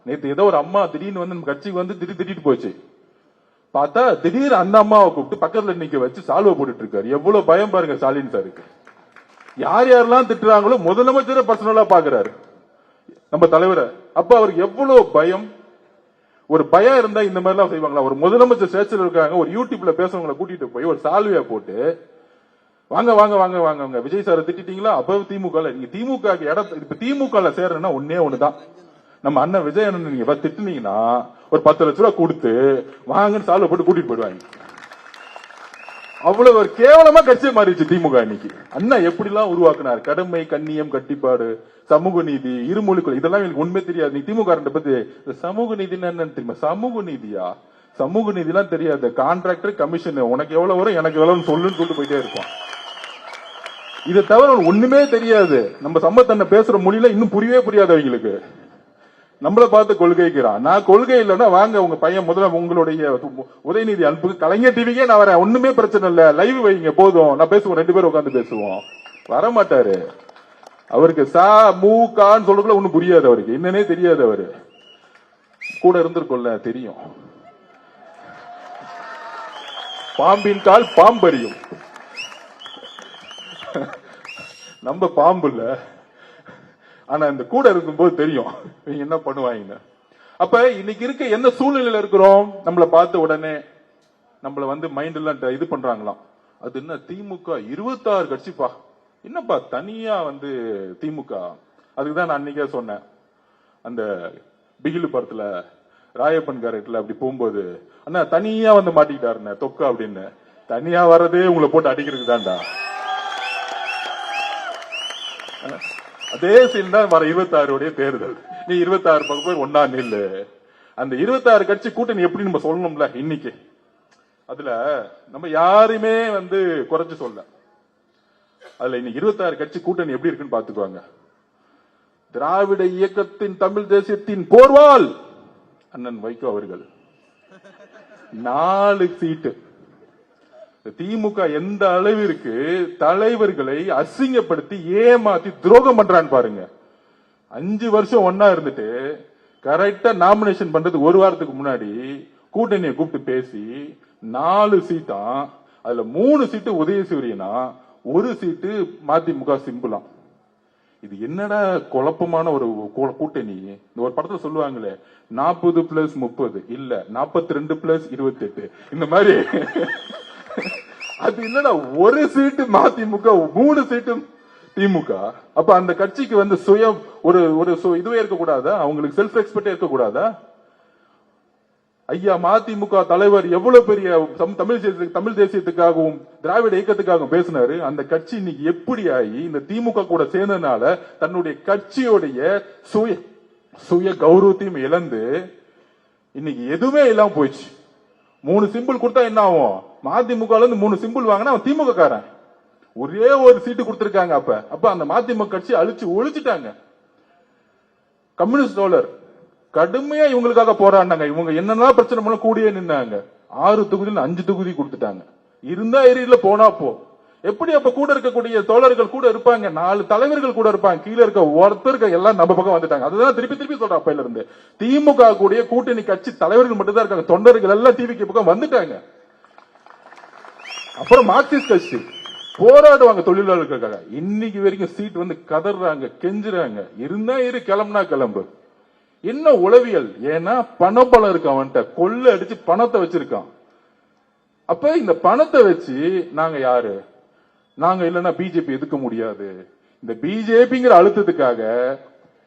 நேத்து ஏதோ ஒரு அம்மா திடீர்னு வந்து நம்ம கட்சிக்கு வந்து திட்டிட்டு போச்சு. பார்த்தா திடீர்னு அந்த அம்மாவை கூப்பிட்டு பக்கத்துல நிக்க வச்சு சால்வை போட்டுட்டு இருக்காரு. எவ்வளவு பயம் பாருங்க ஸ்டாலின் சாருக்கு. யார் யாரெல்லாம் திட்டுறாங்களோ முதலமைச்சரை பர்சனலா பாக்குறாரு நம்ம தலைவரை. அப்ப அவருக்கு எவ்வளவு பயம். ஒரு பயம் இருந்தா இந்த மாதிரி எல்லாம் செய்வாங்களா? ஒரு முதலமைச்சர் ஸ்டேஜ்ல இருக்காங்க, ஒரு யூடியூப்ல பேசுறவங்களை கூட்டிட்டு போய் ஒரு சால்வையா போட்டு வாங்க வாங்க வாங்க வாங்க விஜய் சார் திட்டீங்களா? அப்ப திமுக நீங்க திமுக இப்ப திமுக சேரணும்னா ஒன்னே ஒண்ணுதான், நம்ம அண்ணன் விஜய் அண்ணன் நீங்க திட்டுனீங்கன்னா ஒரு 10 லட்சம் ரூபாய் கொடுத்து வாங்கன்னு சால்வை போட்டு கூட்டிட்டு போயிடுவாங்க. அவ்வளவு ஒரு கேவலமா கட்சியை மாறிடுச்சு திமுக. இன்னைக்கு அண்ணா எப்படி எல்லாம் உருவாக்குனார். கடமை, கண்ணியம், கட்டிப்பாடு, சமூக நீதி, இருமொழிக்குள், இதெல்லாம் எனக்கு உண்மை தெரியாது. நீ திமுக பத்தி சமூக நீதினா என்னன்னு தெரியுமா? சமூக நீதியா? சமூக நீதி எல்லாம் தெரியாது. கான்ட்ராக்டர், கமிஷன், உனக்கு எவ்வளவு வரும் எனக்கு எவ்வளவு சொல்லுன்னு சொல்லிட்டு போயிட்டே இருப்பான். இதை தவிர ஒண்ணுமே தெரியாது. நம்ம சம்பத்தண்ண பேசுற மொழியில இன்னும் புரியவே புரியாது அவங்களுக்கு. நம்மள பார்த்து கொள்கைக்கிறான். நான் கொள்கை இல்லைன்னா வாங்க உங்க பையன் முதல்ல உங்களுடைய உதயநிதி அனுப்பு, கலைஞர் டிவிக்கே நான் வரேன், ஒண்ணுமே பிரச்சனை இல்ல, லைவ் வைங்க போதும், நான் பேசுவோம், 2 பேரும் உட்காந்து பேசுவோம். வரமாட்டாரு. அவருக்கு சா மூ கான்னு சொல்றதுக்குள்ள ஒண்ணும் புரியாது அவருக்கு, என்னன்னே தெரியாது. அவரு கூட இருந்திருக்கோம்ல தெரியும். பாம்பின் கால் பாம்பறியும். நம்ம பாம்பு இல்ல, ஆனா இந்த கூட இருக்கும்போது தெரியும் நீங்க என்ன பண்ணுவாங்க. அப்ப இன்னைக்கு இருக்க என்ன சூழ்நிலையில இருக்கிறோம், நம்மளை பார்த்த உடனே நம்மள வந்து மைண்ட் எல்லாம் இது பண்றாங்களாம். அது என்ன திமுக 26 கட்சிப்பா, என்னப்பா தனியா வந்து திமுக. அதுக்குதான் நான் அன்னைக்கே சொன்னேன், அந்த பிகிலு படத்துல ராயப்பன் கேரக்டர்ல அப்படி போகும்போது அண்ணா தனியா வந்து மாட்டிக்கிட்டாருண்ணே தொக்கா அப்படின்னு. தனியா வர்றதே உங்களை போட்டு அடிக்கிறதுக்கு தான்டா. அதே சீன் தான் வர 26 தேர்தல். நீ 26 பக்கம் போய் ஒன்னா நில்லு. அந்த 26 கட்சி கூட்டணி எப்படி நம்ம சொல்லணும்ல இன்னைக்கு. அதுல நம்ம யாருமே வந்து குறைச்சு சொல்ல. அதுல இன்னைக்கு 26 கட்சி கூட்டணி எப்படி இருக்குன்னு பாத்துக்குவாங்க. திராவிட இயக்கத்தின் தமிழ் தேசியத்தின் போர்வால் அண்ணன் வைகோ அவர்கள் 4 சீட்டு. திமுக எந்த அளவிற்கு தலைவர்களை அசிங்கப்படுத்தி ஏமாத்தி துரோகம் பண்றான்னு பாருங்க. 5 வருஷம் ஒன்னா இருந்துட்டு கரெக்டா நாமினேஷன் பண்றது ஒரு வாரத்துக்கு முன்னாடி கூட்டணியை கூப்பிட்டு பேசி 4 சீட்டா, அதுல 3 சீட்டு உதயசூரியனா, 1 சீட்டு மதிமுக சிம்பிளாம். இது என்னடா குழப்பமான ஒரு கூட்டணி. இந்த ஒரு படத்துல சொல்லுவாங்களே 40+30 இல்ல 42+28 இந்த மாதிரி. அது என்னடா 1 சீட்டு மதிமுக 3 சீட்டு திமுக. அப்ப அந்த கட்சிக்கு வந்து சுய ஒரு இதுவே இருக்க கூடாதா? அவங்களுக்கு செல்ஃப் ரெஸ்பெக்ட் இருக்க கூடாதா? ஐயா மதிமுக தலைவர் எவ்வளவு பெரிய தமிழ் தேசியத்துக்காகவும் திராவிட இயக்கத்துக்காகவும் பேசினாரு. அந்த கட்சி இன்னைக்கு எப்படி ஆகி இந்த திமுக கூட சேர்ந்ததுனால தன்னுடைய கட்சியோடைய சுய கௌரவத்தையும் இழந்து இன்னைக்கு எதுவுமே இல்லாம போயிடுச்சு. 3 சிம்பிள் கொடுத்தா என்ன ஆகும்? மதிமுக 3 சிம்பிள் வாங்கினா அவன் திமுக காரன். ஒரே ஒரு சீட்டு கொடுத்திருக்காங்க. அப்ப அந்த மதிமுக கட்சி அழிச்சு ஒழிச்சுட்டாங்க. கம்யூனிஸ்ட் தோழர் கடுமையா இவங்களுக்காக போராடினாங்க. இவங்க என்னென்ன பிரச்சனை பண்ண கூடியே நின்னாங்க. 6 தொகுதியில் 5 தொகுதி கொடுத்துட்டாங்க. இருந்தா ஏரியில போனா போ. எப்படி அப்ப கூட இருக்கக்கூடிய தோழர்கள் கூட இருப்பாங்க, 4 தலைவர்கள் கூட இருப்பாங்க, கீழே இருக்க ஒருத்தருக்கு எல்லாம் நம்ம பக்கம் வந்துட்டாங்க. அதுதான் திருப்பி சொல்றேன். அப்பையில இருந்து திமுக கூடிய கூட்டணி கட்சி தலைவர்கள் மட்டும் தான் இருக்காங்க, தொண்டர்கள் எல்லாம் டிவிக்கு பக்கம் வந்துட்டாங்க. அப்புறம் மார்க்சிஸ்ட் கட்சி போராடுவாங்க தொழிலாளர்களுக்காக. இன்னைக்கு வரைக்கும் சீட் வந்து கதறாங்க, கெஞ்சுறாங்க. இருந்தா இரு, கிளம்புனா கிளம்பு. என்ன உளவியல்? ஏன்னா பணம் இருக்கு அவன்கிட்ட, கொள்ள அடிச்சு பணத்தை வச்சிருக்கான். அப்ப இந்த பணத்தை வச்சு நாங்க யாரு? நாங்க இல்லைன்னா பிஜேபி எதுக்க முடியாது. இந்த பிஜேபிங்கிற அழுத்தத்துக்காக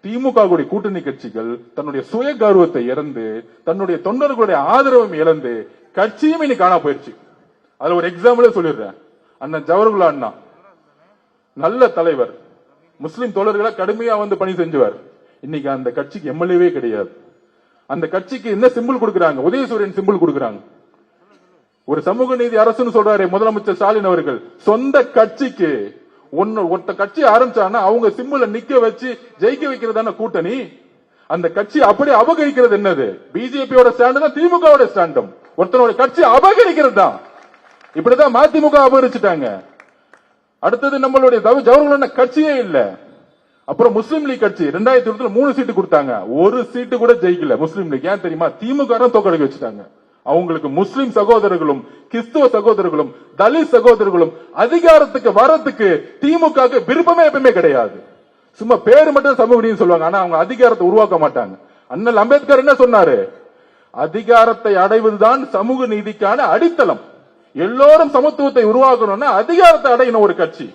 திமுக கூட்டணி கட்சிகள் தன்னுடைய சுய கௌரவத்தை இழந்து, தன்னுடைய தொண்டர்களுடைய ஆதரவும் இழந்து கட்சியும் இன்னைக்கு காணா போயிருச்சு. அதுல ஒரு எக்ஸாம்பிளே சொல்லிடுறேன். அண்ணன் ஜவஹர்லால் அண்ணா நல்ல தலைவர், முஸ்லிம் தோழர்களை கடுமையா வந்து பணி செஞ்சுவார். இன்னைக்கு அந்த கட்சிக்கு எம்எல்ஏவே கிடையாது. அந்த கட்சிக்கு என்ன சிம்பிள் கொடுக்கறாங்க? உதயசூரியன் சிம்பிள் கொடுக்கறாங்க. ஒரு சமூக நீதி அரசுன்னு சொல்றாரு முதலமைச்சர் ஸ்டாலின் அவர்கள். சொந்த கட்சிக்கு ஒருத்த கட்சி ஆரம்பிச்சாங்கன்னா அவங்க சிம்பிளை நிக்க வச்சு ஜெயிக்க வைக்கிறதான கூட்டணி. அந்த கட்சி அப்படியே அபகரிக்கிறது என்னது? பிஜேபியோட ஸ்டாண்டு தான் திமுகவோட ஸ்டாண்டும். ஒருத்தனோட கட்சி அபகரிக்கிறது தான். இப்படிதான் மதிமுக அபகரிச்சுட்டாங்க. அடுத்தது நம்மளுடைய ஜவஹர்லால் கட்சியே இல்ல. அப்புறம் முஸ்லீம் லீக் கட்சி 2020 3 சீட்டு கொடுத்தாங்க, ஒரு சீட்டு கூட ஜெயிக்கல முஸ்லீம் லீக். ஏன் தெரியுமா? திமுக தோக்கடிக்க வச்சுட்டாங்க. அவங்களுக்கு முஸ்லிம் சகோதரர்களும் கிறிஸ்துவ சகோதரர்களும் தலித் சகோதரர்களும் அதிகாரத்துக்கு வரத்துக்கு திமுக விருப்பமே எப்பவுமே கிடையாது. சும்மா பேரு மட்டும் சமூக நீதி சொல்லுவாங்க, ஆனா அவங்க அதிகாரத்தை உருவாக்க மாட்டாங்க. அண்ணல் அம்பேத்கர் என்ன சொன்னாரு? அதிகாரத்தை அடைவதுதான் சமூக நீதிக்கான அடித்தளம். எல்லோரும் சமத்துவத்தை உருவாக்கணும்னா அதிகாரத்தை அடையணும் ஒரு கட்சி.